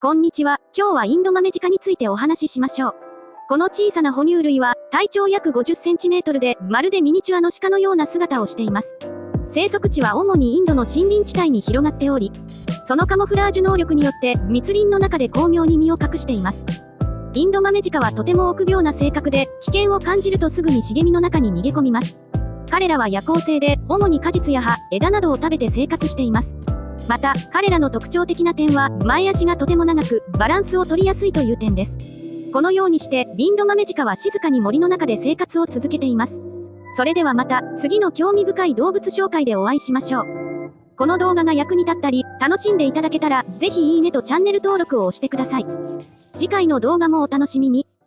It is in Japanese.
こんにちは。今日はインドマメジカについてお話ししましょう。この小さな哺乳類は体長約50センチメートルでまるでミニチュアの鹿のような姿をしています。生息地は主にインドの森林地帯に広がっており、そのカモフラージュ能力によって密林の中で巧妙に身を隠しています。インドマメジカはとても臆病な性格で、危険を感じるとすぐに茂みの中に逃げ込みます。彼らは夜行性で、主に果実や葉、枝などを食べて生活しています。また、彼らの特徴的な点は、前足がとても長く、バランスを取りやすいという点です。このようにして、インドマメジカは静かに森の中で生活を続けています。それではまた、次の興味深い動物紹介でお会いしましょう。この動画が役に立ったり、楽しんでいただけたら、ぜひいいねとチャンネル登録を押してください。次回の動画もお楽しみに。